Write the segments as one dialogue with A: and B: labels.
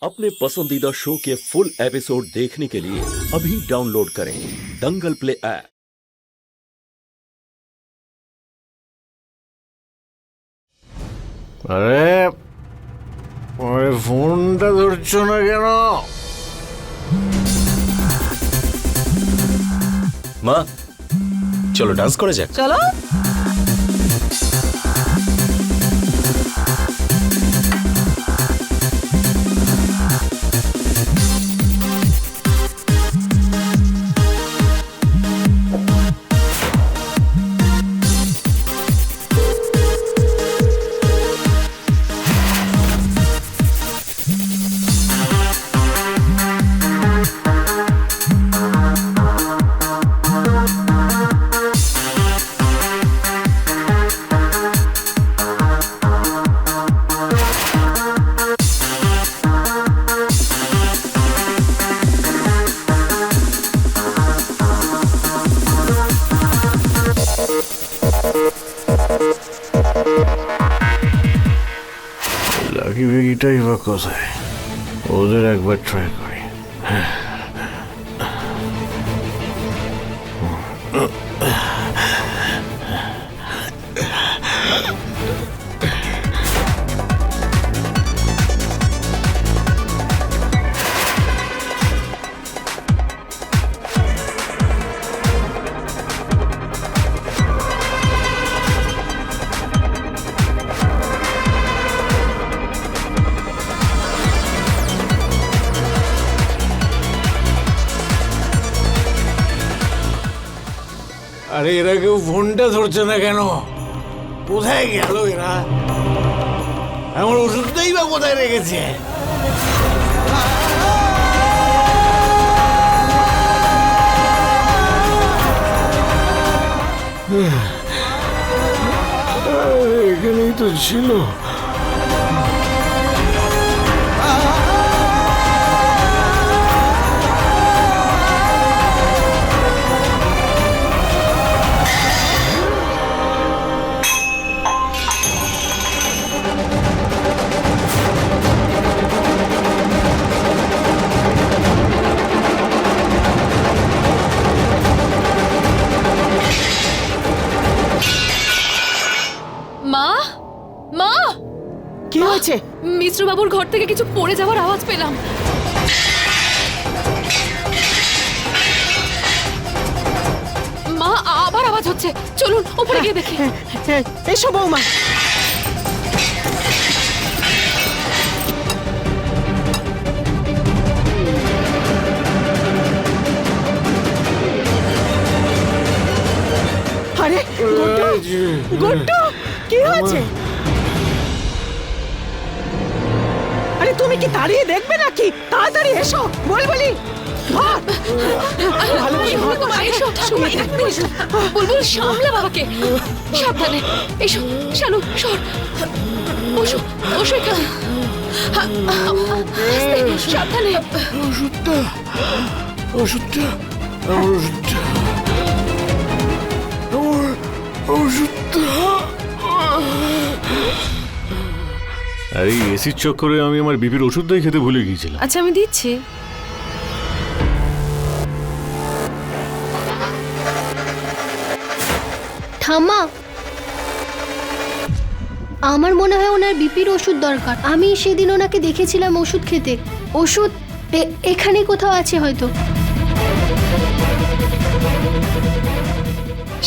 A: अपने पसंदीदा शो के फुल एपिसोड देखने के लिए अभी डाउनलोड करें दंगल प्ले ऐप।
B: আরে ওই ফোনটা ধরছো না কেন?
C: মা চলো ডান্স করে যাক।
D: চলো।
B: লাকি বেগিটাই বা কোথায়? ওদের একবার ট্রাই করি। আরে এরা কেউ ফোনটা ধরছে না কেন? কোথায় গেল এরা? আমার ওষুধটাই বা কোথায় রেখেছে? এখানেই তো ছিল।
E: মা মা
D: কি হয়েছে?
E: মিশ্র বাবুর ঘর থেকে কিছু পড়ে যাওয়ার আওয়াজ পেলাম। মা আবার আওয়াজ হচ্ছে, চলুন উপরে গিয়ে দেখি।
D: এসো বৌমা। আরে গুড্ডু, গুড্ডু কি হয়েছে? আরে তুমি কি দাঁড়িয়ে দেখবে নাকি? তাড়াতাড়ি এসো, বলবলি ধর। ভালো করে ধর।
E: এসো ঠাকুমা, এক মিনিট। বুলবুল সামলা বাবাকে, সাবধানে এসো। শানু সর, বসো বসো এখানে। আস্তে, সাবধানে।
B: ওষুধটা, ওষুধটা, আমার ওষুধটা, আমার ওষুধটা। আরে এসির চক্করে আমি আমার বিপির ওষুধটাই খেতে ভুলে গিয়েছিলাম।
E: আচ্ছা আমি দিচ্ছি।
F: ঠাম্মা, আমার মনে হয় ওনার বিপির ওষুধ দরকার। আমি সেদিন ওনাকে দেখেছিলাম ওষুধ খেতে। ওষুধ এখানে কোথাও আছে হয়তো।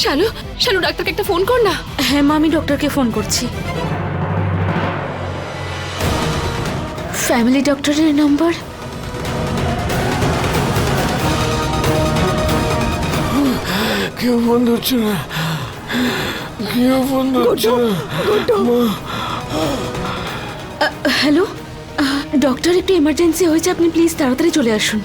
E: শানু, শানু ডাক্তারকে একটা ফোন কর না।
G: হ্যাঁ মা, আমি ডক্টরকে ফোন করছি। ফ্যামিলি ডক্টরের নাম্বার?
B: কেউ ফোন ধরছে না, কেউ ফোন ধরছে না।
G: হ্যালো ডক্টর, একটু এমার্জেন্সি হয়েছে, আপনি প্লিজ তাড়াতাড়ি চলে আসুন।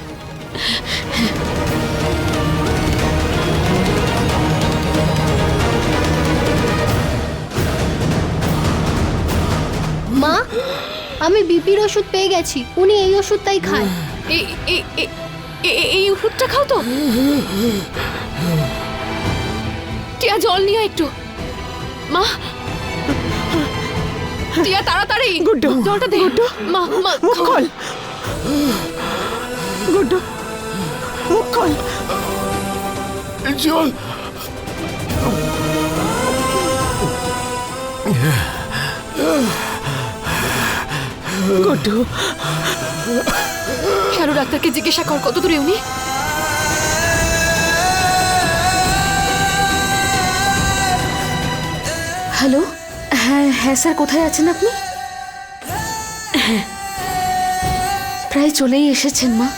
F: মা, আমি বিপির ওষুধ পেয়ে গেছি। উনি এই ওষুধটাই খায়।
E: এই ওষুধটা খাও তো। টিয়া জল নিয়ে একটু। মা টিয়া তাড়াতাড়ি
D: গুড্ডু,
E: জলটা দে।
D: গুড্ডু,
E: মা মা
D: মুখ খোল। গুড্ডু মুখ খোল।
B: চল।
D: গুড্ডু
E: শানু ডাক্তারকে জিজ্ঞাসা কর কত দূরে উনি।
G: হ্যালো, হ্যাঁ হ্যাঁ স্যার, কোথায় আছেন আপনি? হ্যাঁ, প্রায় চলেই এসেছেন মা।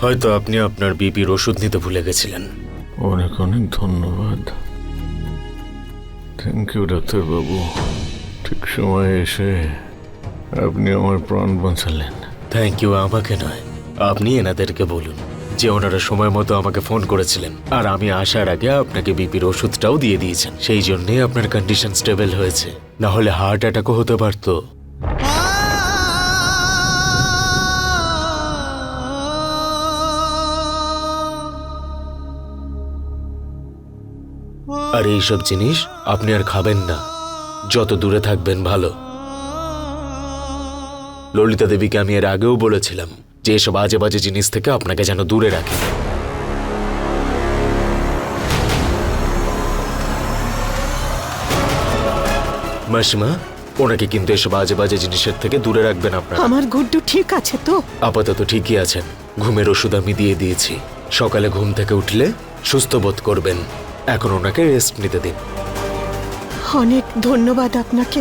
C: হয়তো আপনি আপনার বিপির ওষুধ নিতে ভুলে গেছিলেন।
B: অনেক অনেক ধন্যবাদ। থ্যাংক ইউ ডাক্তারবাবু, ঠিক সময়ে এসে আপনি আমার প্রাণ বাঁচালেন।
C: থ্যাংক ইউ আমাকে নয়, আপনি এনাদেরকে বলুন যে ওনারা সময় মতো আমাকে ফোন করেছিলেন আর আমি আসার আগে আপনাকে বিপির ওষুধটাও দিয়ে দিয়েছেন। সেই জন্যই আপনার কন্ডিশন স্টেবল হয়েছে, না হলে হার্ট অ্যাটাকও হতে পারতো। আর এইসব জিনিস আপনি আর খাবেন না, যত দূরে থাকবেন ভালো। ললিতা দেবীকে আমি এর আগেও বলেছিলাম যে এসব আজে বাজে জিনিস থেকে আপনাকে যেন দূরে রাখে। মাসিমা, ওনাকে কিন্তু এসব আজে বাজে জিনিসের থেকে দূরে রাখবেন আপনারা।
D: আমার গুড্ডু ঠিক আছে তো?
C: আপাতত ঠিকই আছেন। ঘুমের ওষুধ আমি দিয়ে দিয়েছি, সকালে ঘুম থেকে উঠলে সুস্থ বোধ করবেন। এখন ওনাকে রেস্ট নিতে দিন।
D: অনেক ধন্যবাদ আপনাকে।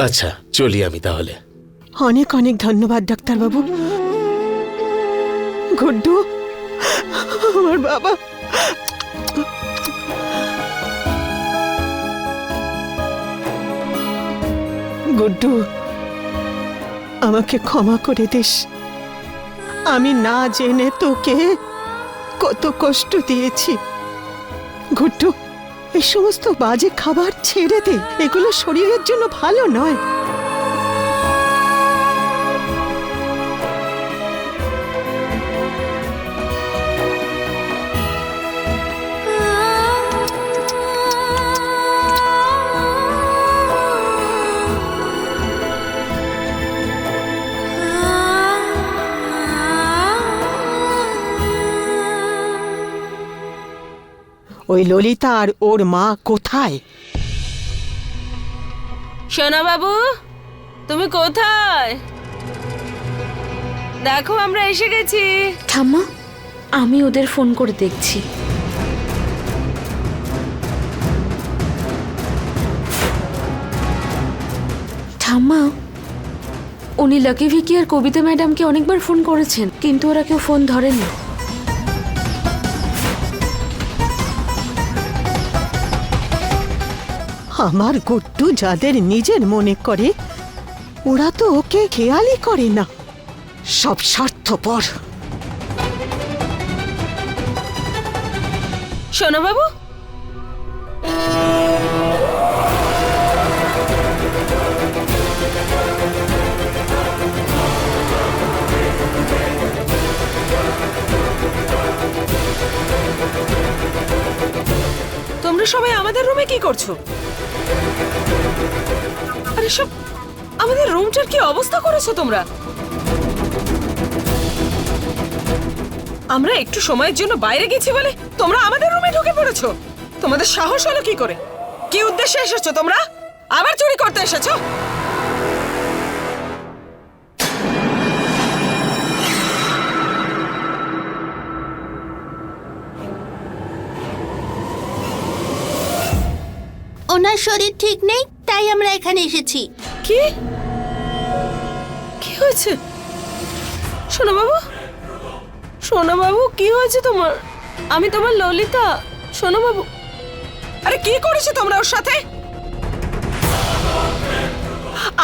C: আচ্ছা চলি আমি তাহলে।
D: অনেক অনেক ধন্যবাদ ডাক্তারবাবু। গুড্ডু আমার বাবা। গুড্ডু আমাকে ক্ষমা করে দিস, আমি না জেনে তোকে কত কষ্ট দিয়েছি। গুড্ডু এই সমস্ত বাজে খাবার ছেড়ে দে, এগুলো শরীরের জন্য ভালো নয়। ওই ললিতা আর ওর মা কোথায়?
H: সোনা বাবু, তুমি কোথায়? দেখো আমরা এসে গেছি।
G: ঠাম্মা, আমি ওদের ফোন করে দেখছি। ঠাম্মা, উনি লাকি ভিকি আর কবিতা ম্যাডামকে অনেকবার ফোন করেছেন, কিন্তু ওরা কেউ ফোন ধরেনি।
D: আমার গুড্ডু যাদের নিজের মনে করে ওরা তো ওকে খেয়ালই করে না, সব স্বার্থপর।
H: সোনা বাবু, তোমরা সবাই আমাদের রুমে কি করছো? আরে সব আমাদের রুমটার কি অবস্থা করেছো তোমরা? আমরা একটু সময়ের জন্য বাইরে গেছি বলে তোমরা আমাদের রুমে ঢুকে পড়েছো। তোমাদের সাহস হলো কি করে? কি উদ্দেশ্যে এসেছো তোমরা? আবার চুরি করতে এসেছো?
I: ওনার শরীর ঠিক নেই, তাই আমরা এখানে এসেছি।
H: কি কি হয়েছে? সোনা বাবু, সোনা বাবু, কি হয়েছে তোমার? আমি তোমার ললিতা। সোনা বাবু, আরে কি করেছো তোমরা ওর সাথে?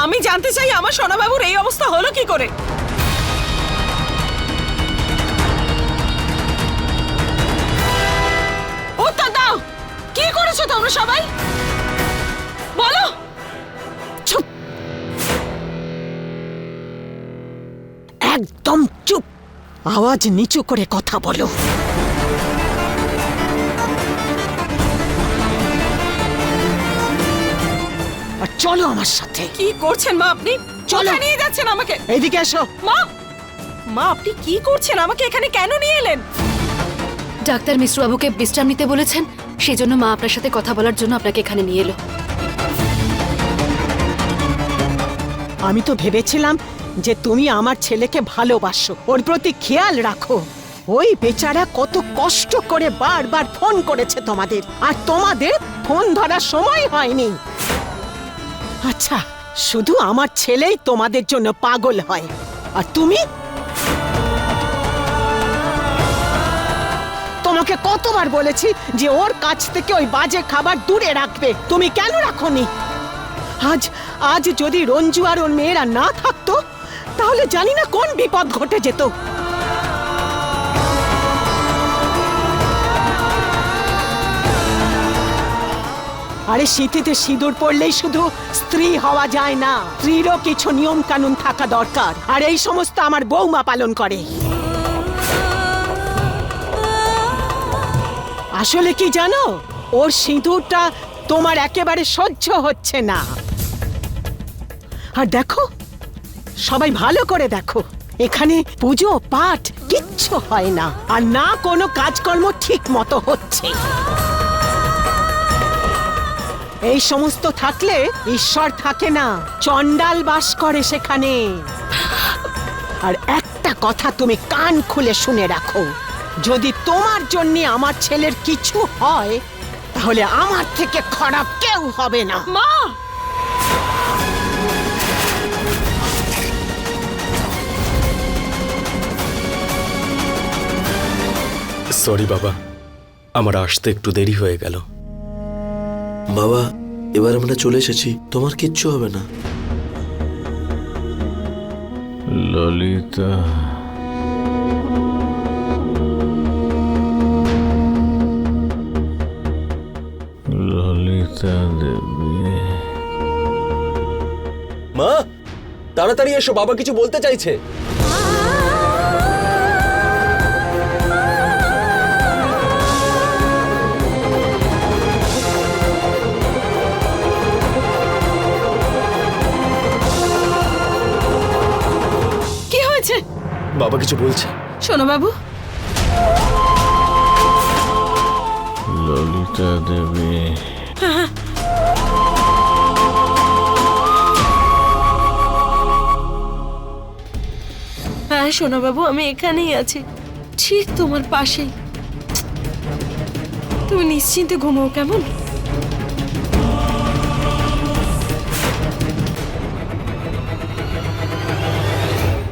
H: আমি জানতে চাই আমার সোনা বাবুর এই অবস্থা হলো কি করে? উত্তর দাও, কি করেছো তোমরা সবাই? বলো।
D: চুপ, একদম চুপ, আওয়াজ নিচু করে কথা বলো। আর চলো আমার সাথে।
H: কি করছেন মা আপনি?
D: চলো।
H: কোথায় নিয়ে যাচ্ছেন আমাকে?
D: এইদিকে এসো।
H: মা, মা আপনি কি করছেন? আমাকে এখানে কেন নিয়ে এলেন?
E: ডাক্তার মিশ্রবাবুকে বিশ্রাম নিতে বলেছেন, সেজন্য মা আপনার সাথে কথা বলার জন্য আপনাকে এখানে নিয়ে এলো।
D: আমি তো ভেবেছিলাম যে তুমি আমার ছেলেকে ভালোবাসো, ওর প্রতি খেয়াল রাখো। ওই বেচারা কত কষ্ট করে বারবার ফোন করেছে তোমাদের, আর তোমাদের ফোন ধরার সময় হয়নি। আচ্ছা, শুধু আমার ছেলেই তোমাদের জন্য পাগল হয়, আর তুমি? তোমাকে কতবার বলেছি যে ওর কাছ থেকে ওই বাজে খাবার দূরে রাখবে, তুমি কেন রাখোনি? আজ আজ যদি রঞ্জু আর ওর মেয়েরা না থাকতো, তাহলে জানি না কোন বিপদ ঘটে যেত। আরে শীতেতে সিঁদুর পড়লেই শুধু স্ত্রী হওয়া যায় না, স্ত্রীরও কিছু নিয়ম কানুন থাকা দরকার, আর এই সমস্ত আমার বৌমা পালন করে। আসলে কি জানো, ওর সিঁদুরটা তোমার একেবারে সহ্য হচ্ছে না। আর দেখো, সবাই ভালো করে দেখো, এখানে পুজো পাঠ কিচ্ছু হয় না, আর না কোনো কাজকর্ম ঠিক মতো হচ্ছে। এই সমস্ত থাকলে ঈশ্বর থাকে না, চণ্ডাল বাস করে সেখানে। আর একটা কথা তুমি কান খুলে শুনে রাখো, যদি তোমার জন্য আমার ছেলের কিছু হয়, তাহলে আমার থেকে খারাপ কেউ হবে না।
H: মা,
C: সরি বাবা, আমার আসতে একটু দেরি হয়ে গেল।
J: বাবা, এবার আমরা চলে এসেছি, তোমার কিচ্ছু হবে না।
B: ললিতা, ললিতা দেবী।
A: মা, তাড়াতাড়ি এসো, বাবা কিছু বলতে চাইছে।
H: কি হয়েছে?
C: বাবা কিছু বলছে।
H: শোনো বাবু,
B: ললিতা দেবী।
H: হ্যাঁ শোনো বাবু, আমি এখানেই আছি, ঠিক তোমার পাশেই। তুমি নিশ্চিন্তে ঘুমাও, কেমন?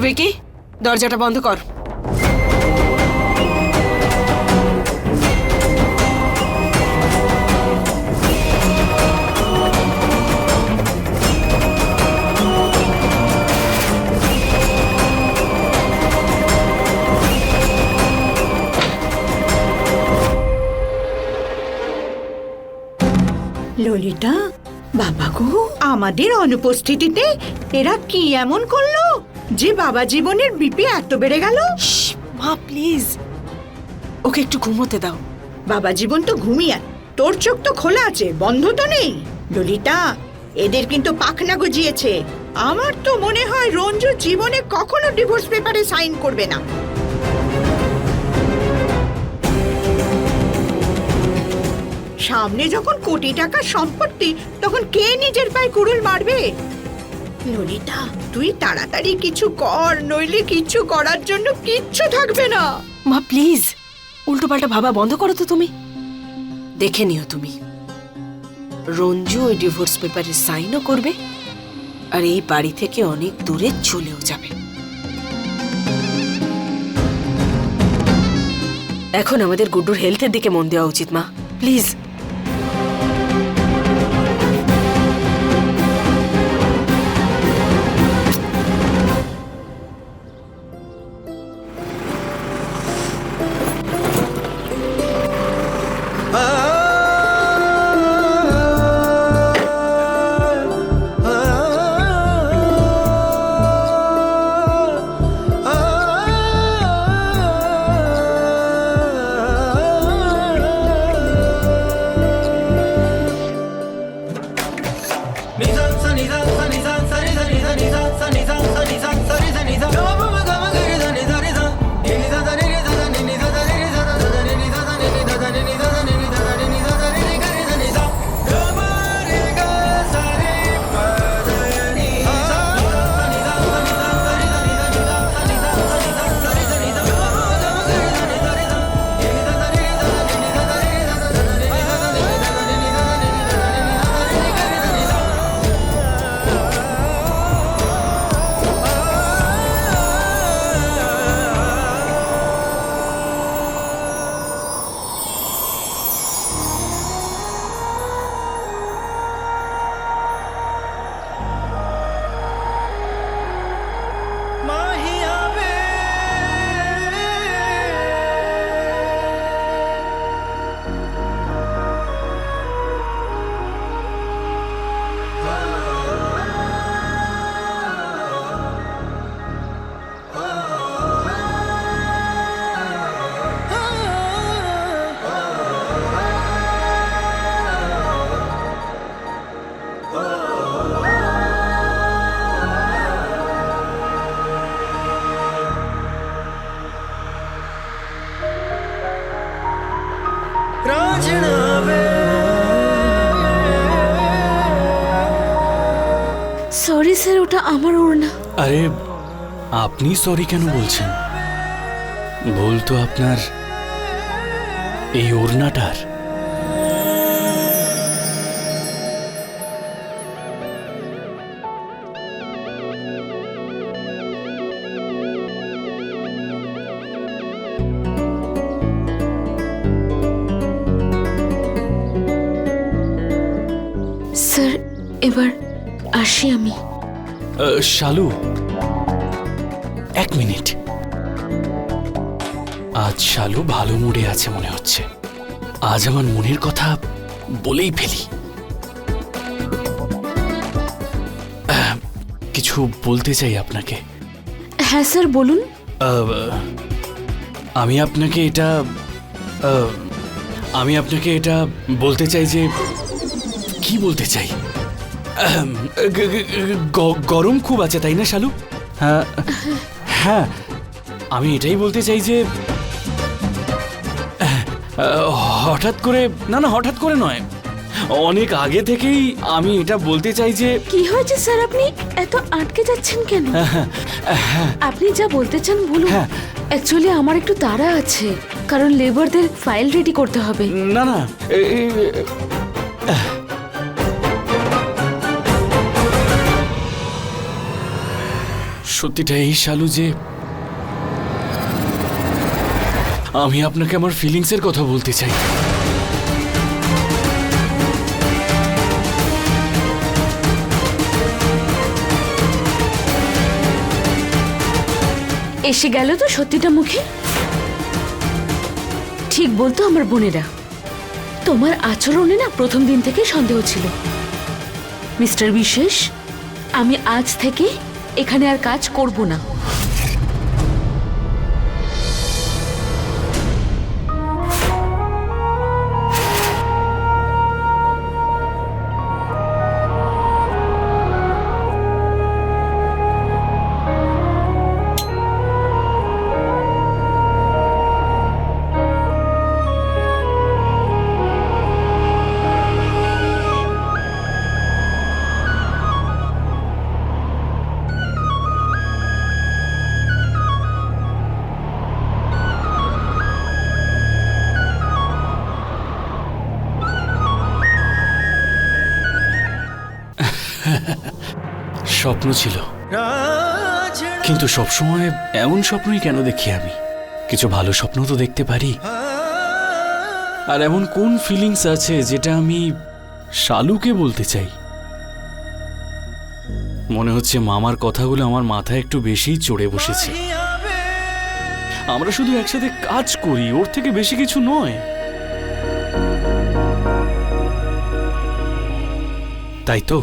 H: ভিকি, দরজাটা বন্ধ কর।
K: ললিতা, বাবা গো, আমাদের অনুপস্থিতিতে এরা কি এমন করলো যে বাবা জীবনের বিপি এত বেড়ে গেল?
H: মা প্লিজ, ওকে একটু ঘুমোতে দাও।
K: বাবা জীবন তো ঘুমিয়ে, তোর চোখ তো খোলা আছে, বন্ধ তো নেই। ললিতা, এদের কিন্তু পাখনা গজিয়েছে। আমার তো মনে হয় রঞ্জু জীবনে কখনো ডিভোর্স পেপারে সাইন করবে না। সামনে যখন কোটি টাকার সম্পত্তি, তখন কে নিজের পায়ে কুড়ুল মারবে? ললিতা, তুই তাড়াতাড়ি কিছু কর, নইলে কিছু করার জন্য কিচ্ছু থাকবে না।
H: মা প্লিজ, উল্টো পাল্টা ভাবা বন্ধ করো তো তুমি। দেখে নিও তুমি, রঞ্জু ওই ডিভোর্স পেপারে সাইনও করবে, আর এই বাড়ি থেকে অনেক দূরে চলেও যাবে। এখন আমাদের গুড্ডুর হেলথের দিকে মন দেওয়া উচিত মা, প্লিজ।
G: স্যার ওটা আমার ওড়না।
L: আরে আপনি সরি কেন বলছেন? ভুল তো আপনার এই ওড়নাটার।
G: স্যার এবার আসি আমি।
L: শালু, এক মিনিট। আজ শালু ভালো মুডে আছে মনে হচ্ছে। আজ আমার মনের কথা বলেই ফেলি। কিছু বলতে চাই আপনাকে।
G: হ্যাঁ স্যার বলুন।
L: আমি আপনাকে এটা বলতে চাই যে কি বলতে চাই, গরম খুব আছে তাই না শালু? হ্যাঁ হ্যাঁ, আমি এটাই বলতে চাই যে হঠাৎ করে, না হঠাৎ করে নয়, অনেক আগে থেকেই আমি এটা বলতে চাই যে।
G: কি হয়েছে স্যার, আপনি এত আটকে যাচ্ছেন কেন? আপনি যা বলতে চান বলুন। অ্যাকচুয়ালি আমার একটু তাড়া আছে, কারণ লেবারদের ফাইল রেডি করতে হবে।
L: না সত্যিটা এই শালু যে আমি আপনাকে আমার ফিলিংসের কথা বলতে চাই।
G: এসে গেল তো সত্যিটা মুখে। ঠিক বলতো আমার বোনেরা, তোমার আচরণে না প্রথম দিন থেকে সন্দেহ ছিল। মিস্টার বিশেষ, আমি আজ থেকে এখানে আর কাজ করব না।
L: স্বপ্ন ছিল, কিন্তু সবসময় এমন স্বপ্নই কেন দেখি আমি? কিছু ভালো স্বপ্ন তো দেখতে পারি। আর এমন কোন ফিলিংস আছে যেটা আমি শালুকে বলতে চাই? মনে হচ্ছে মামার কথাগুলো আমার মাথায় একটু বেশিই চড়ে বসেছে। আমরা শুধু একসাথে কাজ করি, ওর থেকে বেশি কিছু নয়। তাই তো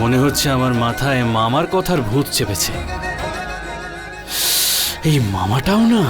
L: মনে হচ্ছে আমার মাথায় মামার কথার ভূত চেপেছে। এই মামাটাও না